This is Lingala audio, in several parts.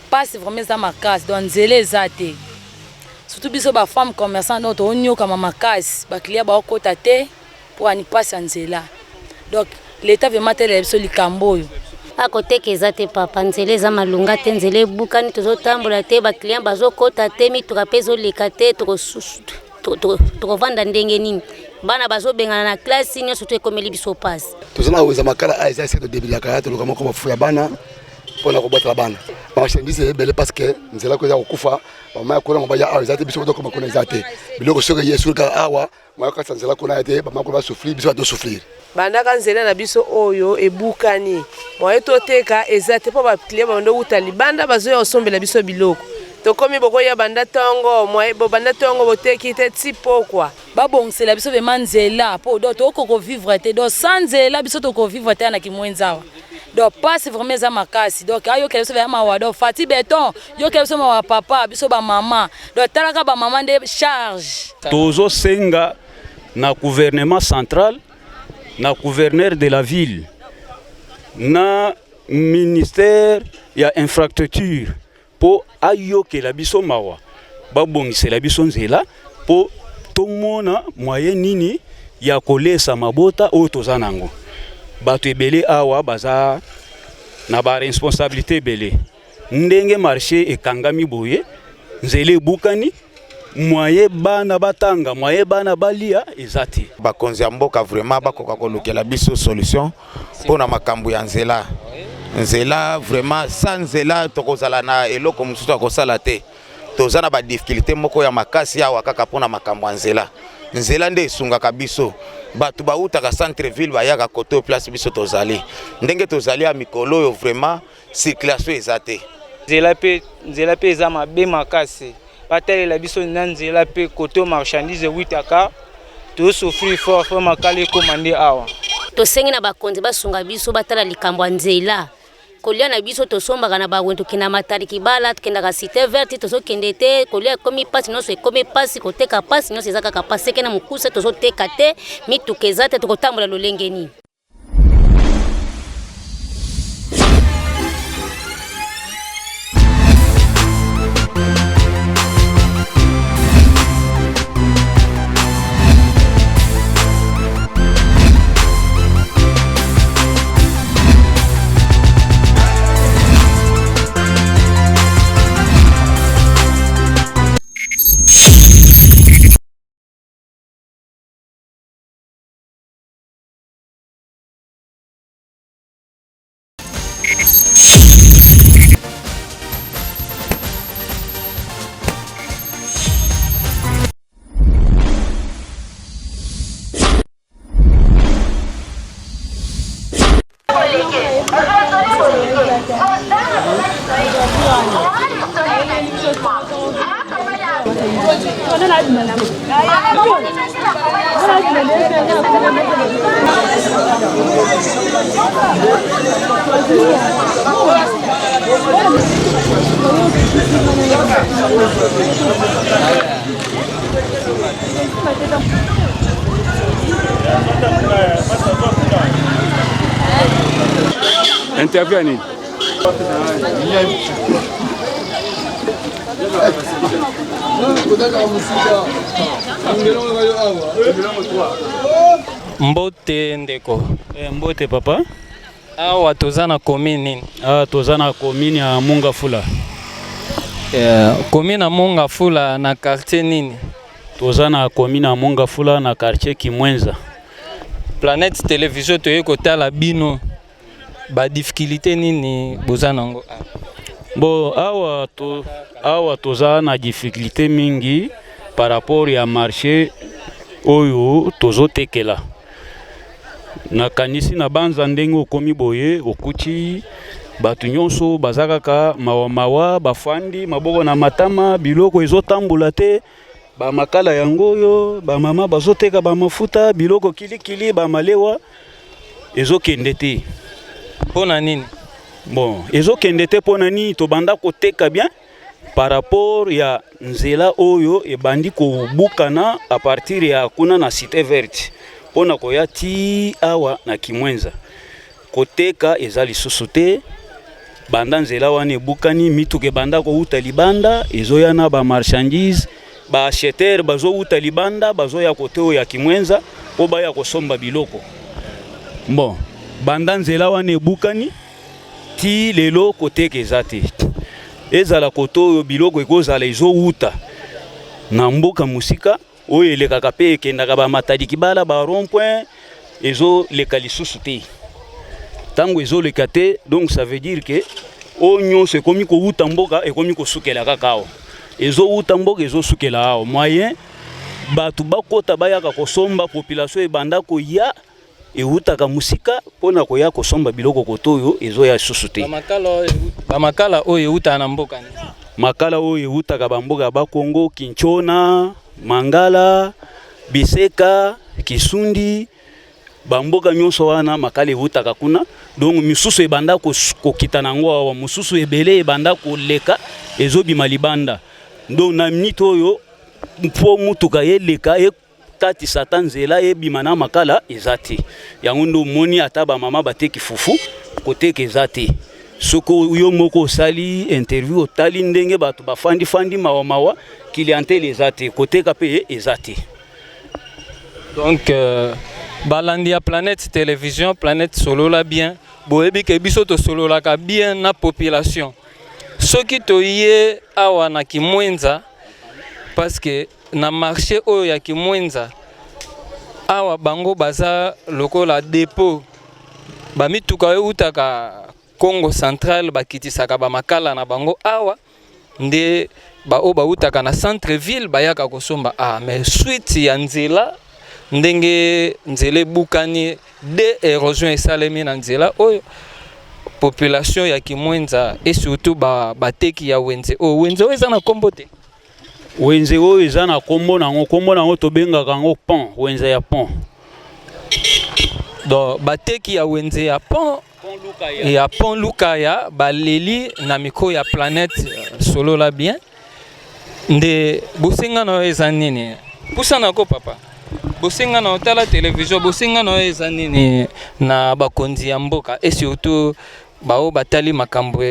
passe vraiment eza makasi donc nzela eza te surtout biso bafemme commerçant donc toonyokama makasi baklia baokota te mpo ani passe ya nzela donc l'état vraiment telela biso likambo oyo akoteka eza te papa nzela eza malunga te nzela ebukani tozotambola te baklient bazokota te mituka mpe ezoleka te tokovanda ndenge nini bana bazobengana na klasi nyonso to ekomeli biso pasi tozana weza makala eza ese todebilaka ya toluka moko bafu ya bana mpona kobatela bana marchandise ebele parce que nzela ko eza kokufa bamama ya kolanga baya awa eza te biso tokoma kona eza te biloko soki ye suri kaka awa mayokasa nzela kuna ya te bamama kona basouffrir biso batosouffrir bandaka nzela na biso oyo ebukani moye toteka eza te mpo baklient bando wuta libanda bazoya osombela biso biloko tokomi bokoya banda tongo moye bobanda tongo boteki te ti pokwa babongisela biso vema nzela mpo do tokokovivre te do sans nzela biso tokovivre te na kimwenza awa donc passe vraiment eza makasi donc ayokela biso vema mawa donc fati beton yokela biso mawa papa biso bamama donc talaka bamama nde charge tozosenga na gouvernement central na gouverneur de la ville na ministère ya infrastructure po ayokela biso mawa babongisela biso nzela po tomona moyen nini ya kolesa mabota oyo toza nango bato ebele awa baza na ba responsabilité ebele ndenge marché ekangami boye nzela ebukani moye bana batanga moye bana balia ezati bakonzi ya mboka vraiment bakoka kolukela biso solution pona makambo ya nzela nzela vraiment sans nzela tokozala na eloko mosusu akosala te toza na ba difficulté moko ya makasi awa kaka pona makambo ya nzela nzela nde esungaka biso bato bautaka centre ville bayaka koto place biso tozali ndenge tozali ya mikolo oyo vraiment circulation eza te nzela pe eza mabe makasi batalela biso na nzela pe koto marchandise witaka tosouffrir fort makala ekomande awa tosengi na bakonzi basunga biso batala likambo ya nzela kolia na biso tosombaka na bawendo kina matari kibala tukendaka cité verte tozokende te kolia ekomi pasi nyonso ekomi pasi koteka pasi nyonso eza kaka pasi eke na mokuse tozoteka te mituka eza te tokotambola lolenge nini Interview nini? Mbote ndeko. Mbote papa. Awa toza na commune nini? Toza na commune ya Mongafula. Commune ya Mongafula na quartier nini? Toza na commune ya Mongafula na quartier Kimwenza. Planète Télévision toye kotala bino ba difficulté nini boza nango? Bon awa toza na difficulté mingi par rapport ya marché oyo tozotekela. Na kanisi na banza ndenge okomi boye okuti batu nyonso bazakaka mawa bafandi maboko na matama biloko ezotambola te ba makala yango yo ba mama bazoteka ba mafuta biloko kilikili ba malewa ezokende te pona nini? Bon ezokende te pona nini to banda koteka bien par rapport ya nzela oyo ebandi kobukana a partir ya kuna na cité verte pona koyati awa na Kimwenza koteka ezali lisusu te banda nzela wana ebukani mituka ebanda kouta libanda ezoya na bamarchandise baacheteur bazouta libanda bazoya kote oyo ya Kimwenza po baya kosomba biloko. Bon, banda nzela wana ebukani ti lelo koteka eza te. Ezala kote oyo biloko ekozala ezouta na mboka musika oyo elekaka pe ekendaka bamatadi kibala ba rond-point ezoleka lisusu te. Tango ezoleka te, donc ça veut dire que onyo se komi kouta mboka ekomi kosukela kakao. Ezouta mboka ezosukela ao. Moyen batu bakota bayaka kosomba population ebanda koya eutaka musika pona koya kosomba biloko kotoyo ezoya lisusu te. Bamakala oyo euta na mboka ni. Makala oyo eutaka bamboka ba Kongo, Kinchona, Mangala, Biseka, Kisundi, bamboka nyonso wana makala eutaka kuna. Donc misusu ebanda kokita nango awa, mususu ebele ebanda koleka ezobima libanda. Donc na minute oyo mpo mutuka yeleka tati satan nzela ebima na makala ezate. Yango ndo moni ata ba mama bateki fufu koteka ezate. Soko yo moko sali interview otali ndenge batu bafandi mawa clientèle ezate koteka pe ezate. Donc balandi ya Planète Télévision, Planète solola bien, boyebi ke biso to solola ka bien na population. Soki to ye awa na Kimwenza parce que na marché oyo ya Kimwenza awa bango baza lokola dépôt bamituka yo utaka Congo Central bakitisaka bamakala na bango awa nde ba o bautaka na centre ville bayaka kosomba mais suite ya nzela ndenge nzela bukani de érosion esalemi na nzela oyo population ya Kimwenza et surtout bateki ya wenze o wenze eza na kombo te. Wenze oyo eza na kombo nango tobengaka ngo pont, wenze ya pont. Donc bateki ya wenze ya pont ya pont Lukaya baleli na miko ya Planète solola bien nde bosenga na eza nini pusana ko papa bosenga na otala télévision bosenga na eza nini na bakonzi ya mboka et surtout bao batali makambo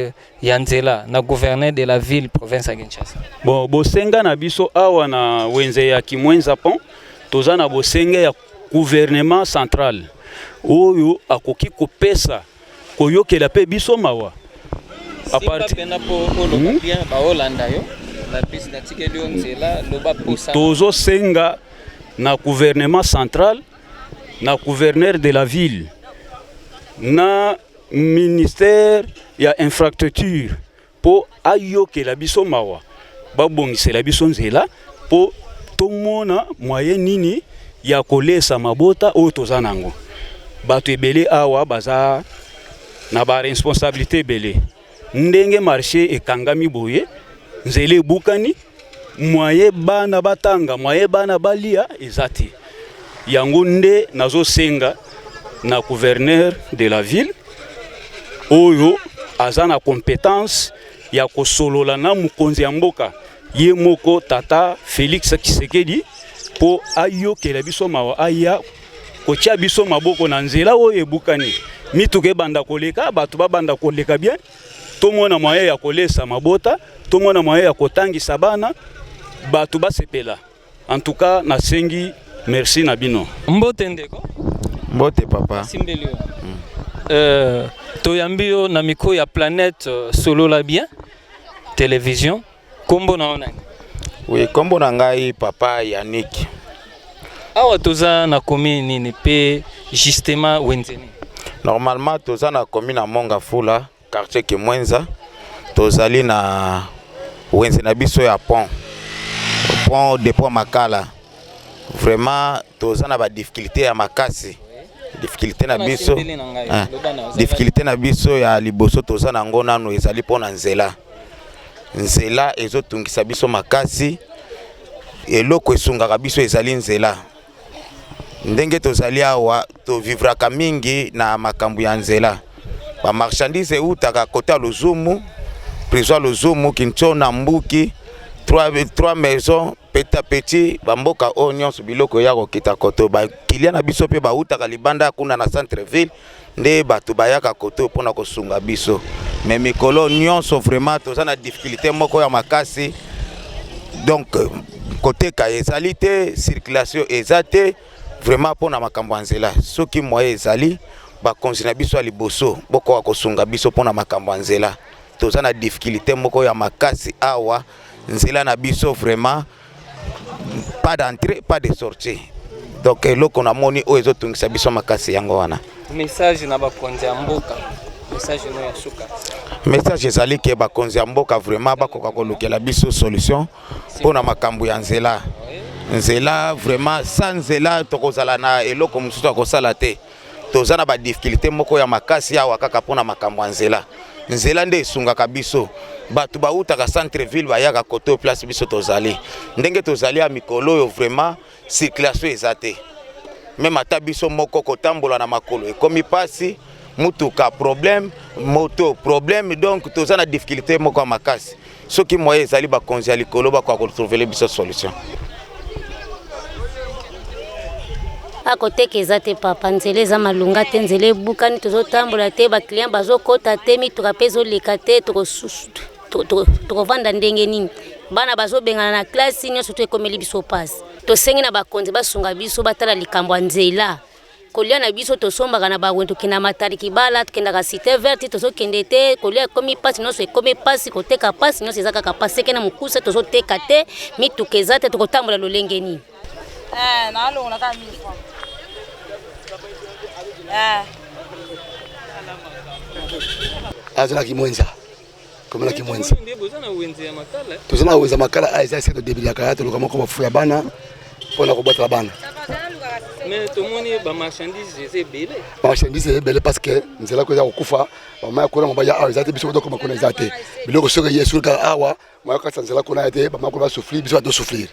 ya nzela na gouverneur de la ville province ya Kinshasa. Bon bosenga na biso awa na wenze ya Kimwenza pont toza na bosenga ya gouvernement central oyo akoki kopesa koyokela pe biso mawa a partir na po bien ba Holanda yo la piste na tikeli onzela loba posa tozo senga na gouvernement central na gouverneur de la ville na ministère ya infrastructure po ayokela biso mawa babongisela biso nzela po tomona moyen nini ya kolesa mabota oyo toza nango bato ebele awa baza na ba responsabilité belé ndenge marché ekangami boye nzela ebukani moye bana batanga moye bana balia ezati yango nde nazo senga na gouverneur de la ville oyo aza na compétence ya kosolola na mukonzi ya mboka ye moko tata Félix Tshisekedi po ayokela biso mawa aya kotia biso maboko na nzela oyo ebukani mituke banda koleka batu babanda koleka bien tomona moyen ya kolesa mabota tomona moyen ya kotangisa bana batu basepela. En tout cas nasengi merci na bino. Mbote ndeko mbote papa simbelio toyambio na miko ya Planète solola bien télévision kombo na onani. Oui, kombo na ngai papa Yannick. Awa toza na commune nini pe justement wenzeni. Normalement toza na commune à Mongafula, quartier Kimwenza. Tozali na wenze na biso ya pont dépôt Makala. Vraiment toza na ba difficulté ya makasi. Difficulté na biso. Difficulté na biso ya liboso toza na ngona no ezali pona nzela. Nzela ezotungisa biso makasi. Eloko esungaka biso ezali nzela. Ndenge tozali awa to vivraka mingi na makambu ya nzela. Ba marchandise utaka kota Luzumu, prison Luzumu, Kinchona, Mbuki, trois maisons, petit à petit bamboka o nyonso biloko ya kokita koto ba kilia na biso pe ba utaka libanda kuna na centre ville nde bato bayaka koto pona kosunga biso mais mikolo nyonso vraiment toza na difficulté moko ya makasi donc côté ka ezali te circulation ezate vraiment pona makambo nzela soki moye ezali ba konzina biso aliboso boko kosunga biso pona makambo nzela toza na difficulté moko ya makasi awa nzela na biso vraiment pas d'entrée pas de sortie donc eloko na moni o ezotungisa biso makasi yango wana message na bakonzi ya mboka message no ya suka message ezali ke bakonzi ya mboka vraiment bakoka kolukela biso solution pona makambo ya nzela nzela vraiment sans nzela tokozala na eloko mosusu akosala te toza na ba difficulté moko ya makasi awa kaka pona makambo ya nzela nzela nde esungaka biso bato bautaka centre ville bayaka koto place biso tozali ndenge tozali ya mikolo oyo vraiment circulation eza te même ata biso moko kotambola na makolo ekomi pasi mutuka problème moto problème donc toza na difficulté moko ya makasi soki moye ezali bakonzi ya likolo bakoka kotrouver biso solution akoteka eza te papa nzela eza malunga te nzela ebukani tozotambola te baclient bazokota te mituka mpe ezoleka te tokovanda ndenge nini bana bazobengana na klasi nyonso to ekomeli biso pasi tosengi na bakonzi basunga biso batala likambo ya nzela kolia na biso tosombaka na bawentu tokenda matari kibala tokendaka cité verte tozokende te kolia ekomi pasi nyonso ekomi pasi koteka pasi nyonso eza kaka pasi eke na mokuse tozoteka te mituka eza te tokotambola lolenge nini nalongola kaka 1000 francs azalaki mwenza komelaki mwenza toza na wenza makala a eza ese todebilaka ya toluka moko bafu ya bana mpona kobwatela bana bamarchandise ebele parce que nzela ko eza kokufa bamaya kolongo baya awa eza te biso kodokoma kuna eza te biloko soki ye sulka awa maya kasa nzela kuna ya te bamaya kola basouffrir biso badosouffrir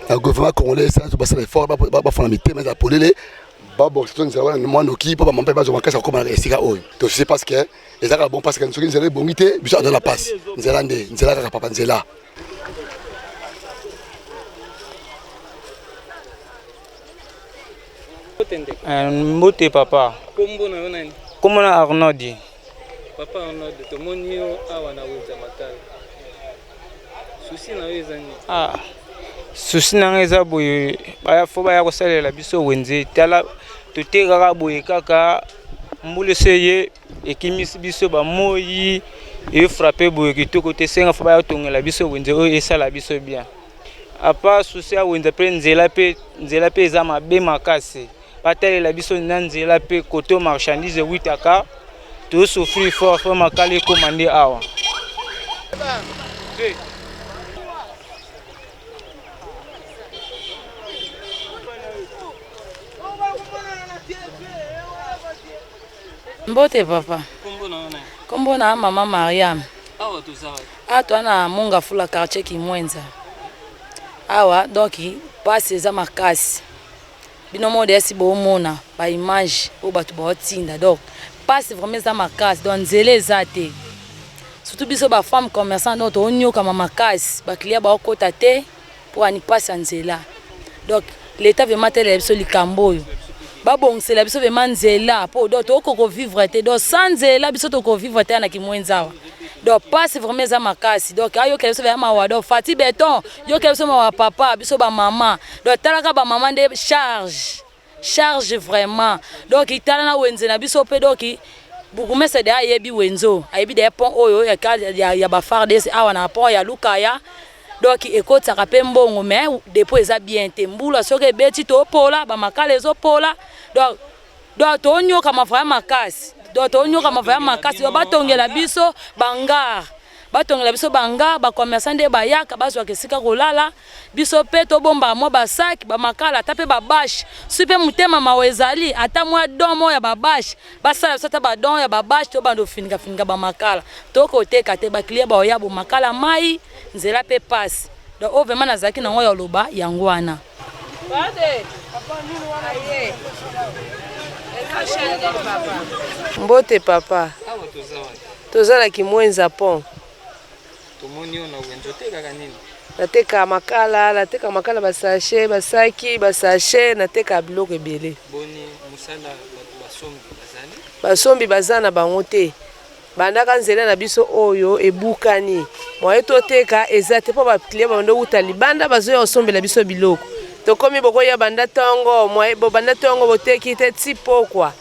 na gouvernement congolais ça to basala effort ba fona mitema za polele ba bo c'est nzela wana mwana oki pa mampa bazo makasa koma na esika oyo to c'est parce que ezaka bon parce que nsoki nzela bongite biso adona passe nzela nde nzela kaka papa nzela mbote papa kombo na Arnaud papa Arnaud tomoni yo awa na wenza makala susi na yo ezani susi nanga eza boye fo baya kosalela biso wenze tala totekaka boye kaka mbula eseye ekimisi biso bamoyi efrape boye kitoko te senga fo baya tongela biso wenze oyo esala biso bien apa susi ya wenze mpe nzela mpe eza mabe makasi batalela biso na nzela mpe koto marchandise witaka tosouffrir fort makala ekoma nde awa mbote papa kombo na mama Mariam awa toa na Munga Fula quartier Kimwenza awa donc pasi eza makasi bino mode esi bomona ba image o bato baotinda donc pasi vraiment eza makasi donc nzela eza te surtout biso ba femme commerçant donc onyoka makasi ba client baokota te pour ani pasi nzela donc l'état vraiment tele biso likambo oyo babongisela biso vraiment nzela po donc tokoko vivre te donc sans nzela biso toko vivre te na Kimwenza donc passe vraiment eza makasi donc ayo kele biso ya mawa donc fati beton yo kele biso mawa papa biso ba maman donc talaka ba maman de charge vraiment donc itala na wenze na biso pe donc bukumese de ayebi wenzo ayebi de pont oyo ya ba fardes awa na pont ya Lukaya donc ekotaka pe mbongo mais dépôt eza bien te mbula soki ebeti topola bamakala ezopola donc tonyoka mavaya makasi donc tonyoka mavaya makasi batongela biso bangar bakommerçant nde bayaka bazwaka esika kolala biso pe tobomba mwa basaki bamakala ata pe babashe soki mpe motema mawa ezali ata mwa don mo ya babashe basala biso ata badon ya babashe to bando ofininga bamakala tokoteka te bakliye baoya bomakala mai nzela mpe pasi donc oyo vraiment nazalaki nango ya loba yango wana mbote papa toza na Kimwenza pont tomoni ona wenzo tekaka nini nateka makala basashe basaki basashe nateka biloko ebele boni musala basombi bazali basombi baza na bango te bandaka nzela na biso oyo ebukani moye toteka eza te mpo baclient bando wuta libanda bazoya osombela biso biloko tokomi bokoya banda ntongo moye bobanda ntongo boteki te ti pokwa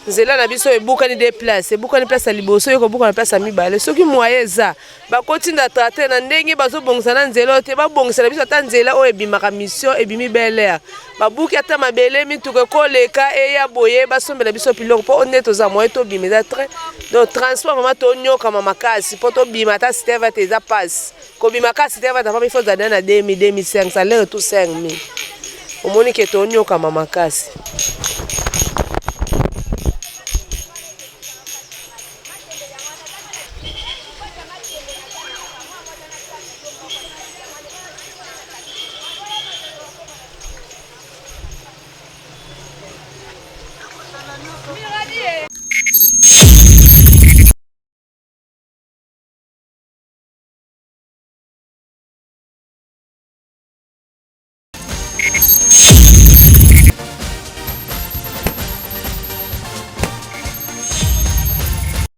nzela na biso ebukani de place ebukani place ya liboso yo kobuka na place ya mibale soki moye eza bakotinda trate na ndenge bazobongisa na nzela te babongisa na biso ata nzela oyo ebimaka mission ebimi Bel Air babuki ata mabele mituka ekoleka eya boye basombela biso biloko mpo nde toza moye tobima eza train donc transport vraiment tonyokama makasi mpo tobima ata siteva te eza passe kobima kasi siteva ta papa ifo zana na 2000 2500 salaire tout 5000 omoni ke tonyokama makasi